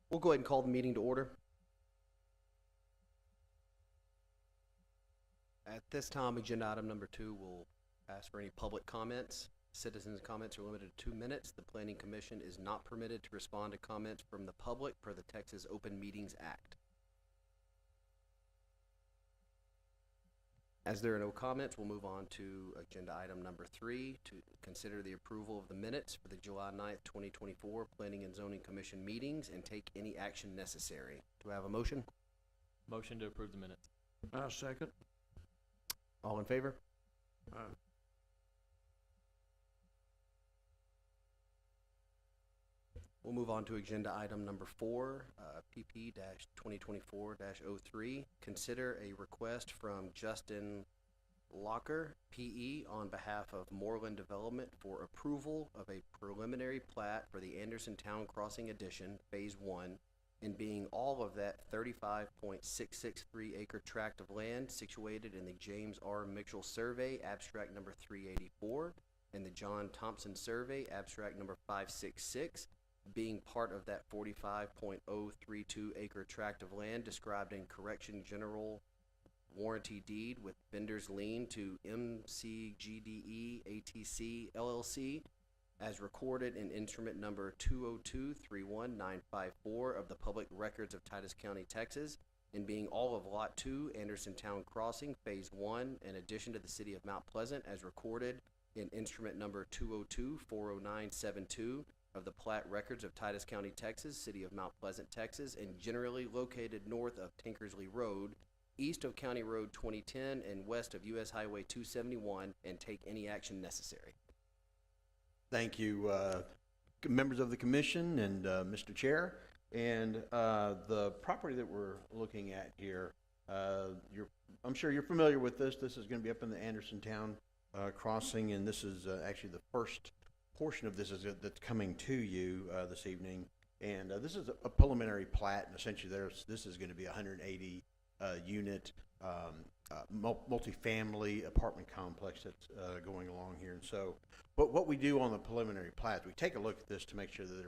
We'll go ahead and call the meeting to order. At this time, agenda item number 2 will ask for any public comments. Citizens' comments are limited to 2 minutes. The Planning Commission is not permitted to respond to comments from the public per the Texas Open Meetings Act. As there are no comments, we'll move on to agenda item number 3 to consider the approval of the minutes for the July 9th, 2024 Planning and Zoning Commission meetings and take any action necessary. Do I have a motion? Motion to approve the minutes. Second. All in favor? We'll move on to agenda item number 4, PP-2024-03. Consider a request from Justin Locker, PE, on behalf of Moreland Development for approval of a preliminary plat for the Anderson Town Crossing Addition, Phase 1, and being all of that 35.663 acre tract of land situated in the James R. Mitchell Survey, abstract number 384, and the John Thompson Survey, abstract number 566, being part of that 45.032 acre tract of land described in correction general warranty deed with vendor's lien to MCGDE ATC LLC as recorded in instrument number 202-31954 of the Public Records of Titus County, Texas, and being all of Lot 2, Anderson Town Crossing, Phase 1, in addition to the City of Mount Pleasant as recorded in instrument number 202-40972 of the Plat Records of Titus County, Texas, City of Mount Pleasant, Texas, and generally located north of Tinkersley Road, east of County Road 2010, and west of U.S. Highway 271, and take any action necessary. Thank you, members of the commission and Mr. Chair. And the property that we're looking at here, I'm sure you're familiar with this. This is going to be up in the Anderson Town Crossing, and this is actually the first portion of this that's coming to you this evening. And this is a preliminary plat, and essentially this is going to be a 180 unit multi-family apartment complex that's going along here. And so, but what we do on the preliminary plat, we take a look at this to make sure that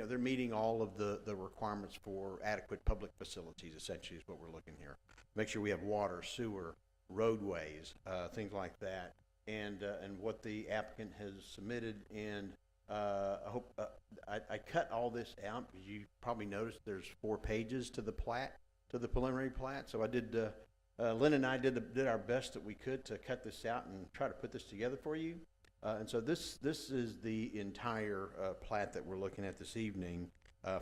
they're meeting all of the requirements for adequate public facilities. Essentially, is what we're looking here. Make sure we have water, sewer, roadways, things like that, and what the applicant has submitted. And I hope I cut all this out because you probably noticed there's 4 pages to the plat, to the preliminary plat. So I did. Lynn and I did our best that we could to cut this out and try to put this together for you. And so this is the entire plat that we're looking at this evening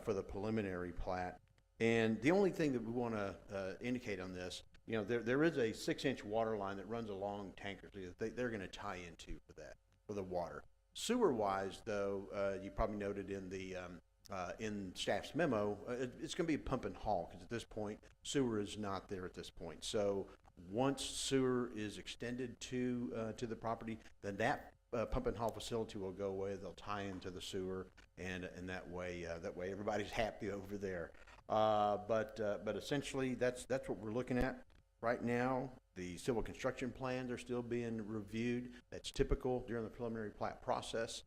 for the preliminary plat. And the only thing that we want to indicate on this, there is a 6-inch water line that runs along Tankersley that they're going to tie into for the water. Sewer-wise, though, you probably noted in staff's memo, it's going to be a pump and haul because at this point, sewer is not there at this point. So once sewer is extended to the property, then that pump and haul facility will go away. They'll tie into the sewer, and that way everybody's happy over there. But essentially, that's what we're looking at right now. The civil construction plans are still being reviewed. That's typical during the preliminary plat process.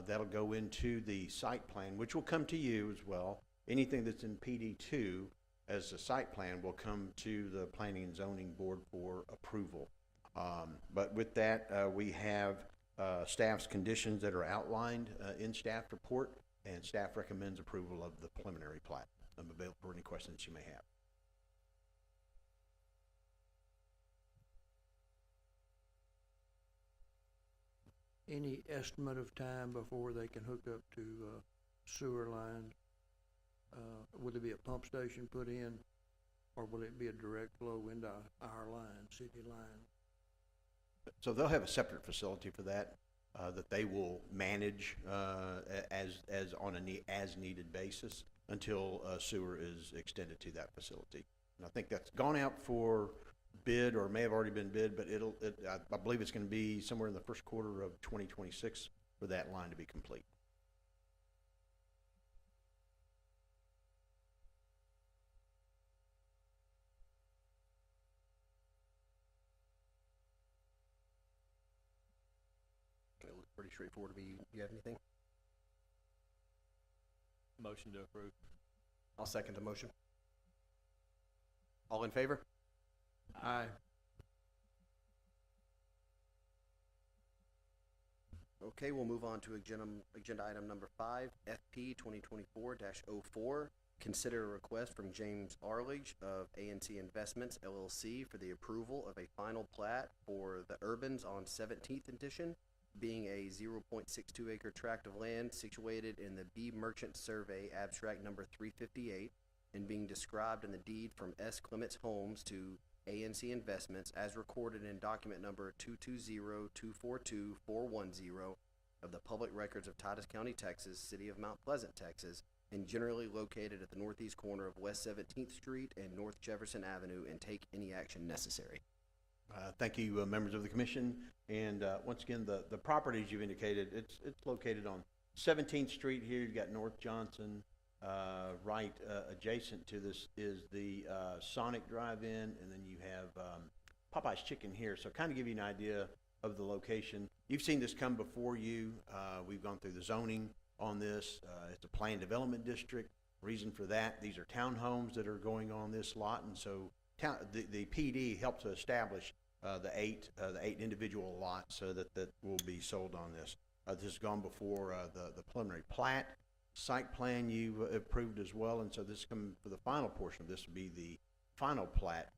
That'll go into the site plan, which will come to you as well. Anything that's in PD2 as a site plan will come to the Planning and Zoning Board for approval. But with that, we have staff's conditions that are outlined in staff report, and staff recommends approval of the preliminary plat. I'm available for any questions you may have. Any estimate of time before they can hook up to sewer lines? Will there be a pump station put in, or will it be a direct flow into our line, city line? So they'll have a separate facility for that that they will manage as on as needed basis until sewer is extended to that facility. And I think that's gone out for bid, or may have already been bid, but I believe it's going to be somewhere in the first quarter of 2026 for that line to be complete. It looks pretty straightforward to me. You have anything? Motion to approve. I'll second the motion. All in favor? Aye. Okay, we'll move on to agenda item number 5, FP 2024-04. Consider a request from James Arledge of ANC Investments LLC for the approval of a final plat for the Urbans on 17th edition, being a 0.62 acre tract of land situated in the B Merchant Survey abstract number 358 and being described in the deed from S. Clements Homes to ANC Investments as recorded in document number 220242410 of the public records of Titus County, Texas, city of Mount Pleasant, Texas, and generally located at the northeast corner of West 17th Street and North Jefferson Avenue, and take any action necessary. Thank you, members of the commission. And once again, the properties you've indicated, it's located on 17th Street here. You've got North Johnson. Right adjacent to this is the Sonic Drive-In, and then you have Popeye's Chicken here. So kind of give you an idea of the location. You've seen this come before you. We've gone through the zoning on this. It's a planned development district. Reason for that, these are townhomes that are going on this lot, and so the PD helped to establish the eight individual lots that will be sold on this. This has gone before the preliminary plat. Site plan you approved as well, and so this come for the final portion of this will be the final plat.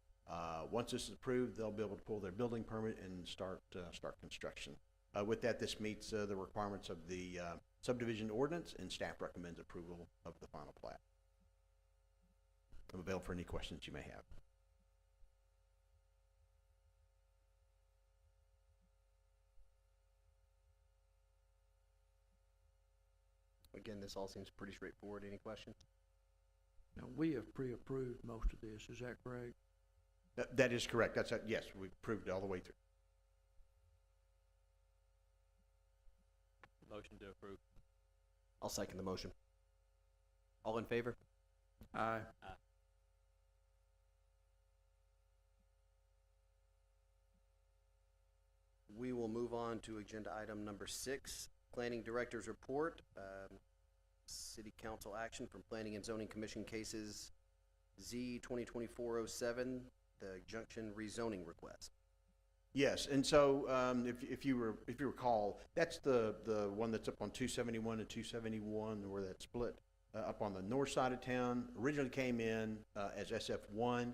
Once this is approved, they'll be able to pull their building permit and start construction. With that, this meets the requirements of the subdivision ordinance, and staff recommends approval of the final plat. I'm available for any questions you may have. Again, this all seems pretty straightforward. Any questions? Now, we have pre-approved most of this, is that correct? That is correct. That's yes, we approved it all the way through. Motion to approve. I'll second the motion. All in favor? Aye. We will move on to agenda item number 6, Planning Director's Report. City Council action from Planning and Zoning Commission cases Z 2024-07, the Junction rezoning request. Yes, and so if you recall, that's the one that's up on 271 and 271, where that split up on the north side of town. Originally came in as SF1.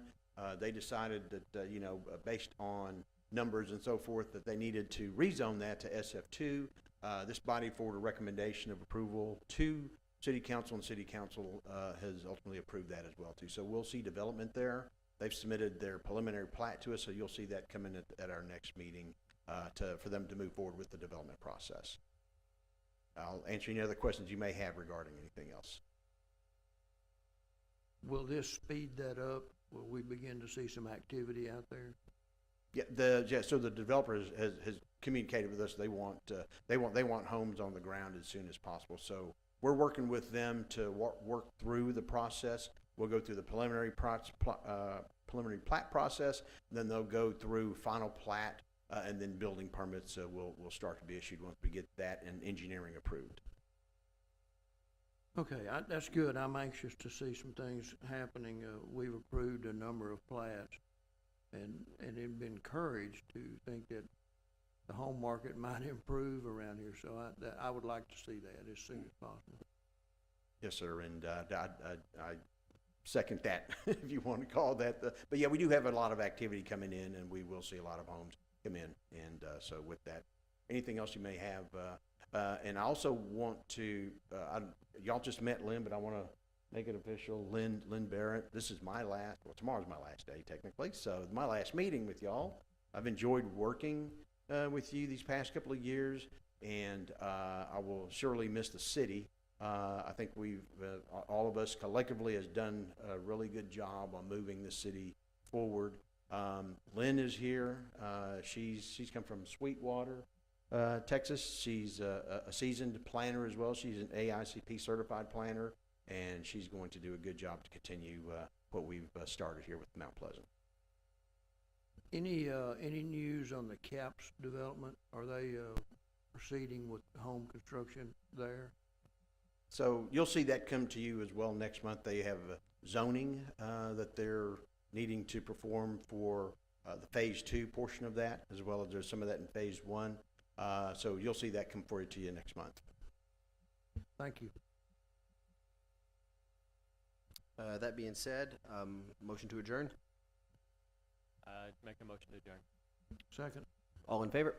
They decided that based on numbers and so forth, that they needed to rezone that to SF2. This body forwarded a recommendation of approval to City Council, and City Council has ultimately approved that as well too. So we'll see development there. They've submitted their preliminary plat to us, so you'll see that coming at our next meeting for them to move forward with the development process. I'll answer any other questions you may have regarding anything else. Will this speed that up? Will we begin to see some activity out there? Yeah, so the developer has communicated with us. They want homes on the ground as soon as possible. So we're working with them to work through the process. We'll go through the preliminary plat process, then they'll go through final plat, and then building permits will start to be issued once we get that and engineering approved. Okay, that's good. I'm anxious to see some things happening. We've approved a number of plats, and have been encouraged to think that the home market might improve around here. So I would like to see that as soon as possible. Yes, sir, and I second that, if you want to call that. But yeah, we do have a lot of activity coming in, and we will see a lot of homes come in. And so with that, anything else you may have? And I also want to, y'all just met Lynn, but I want to make it official. Lynn Barrett, this is tomorrow's my last day technically. So my last meeting with y'all. I've enjoyed working with you these past couple of years, and I will surely miss the city. I think we've, all of us collectively has done a really good job on moving the city forward. Lynn is here. She's come from Sweetwater, Texas. She's a seasoned planner as well. She's an AICP certified planner, and she's going to do a good job to continue what we've started here with Mount Pleasant. Any news on the CAPS development? Are they proceeding with home construction there? So you'll see that come to you as well next month. They have zoning that they're needing to perform for the phase 2 portion of that, as well as there's some of that in phase 1. So you'll see that come forward to you next month. Thank you. That being said, motion to adjourn. Make a motion to adjourn. Second. All in favor?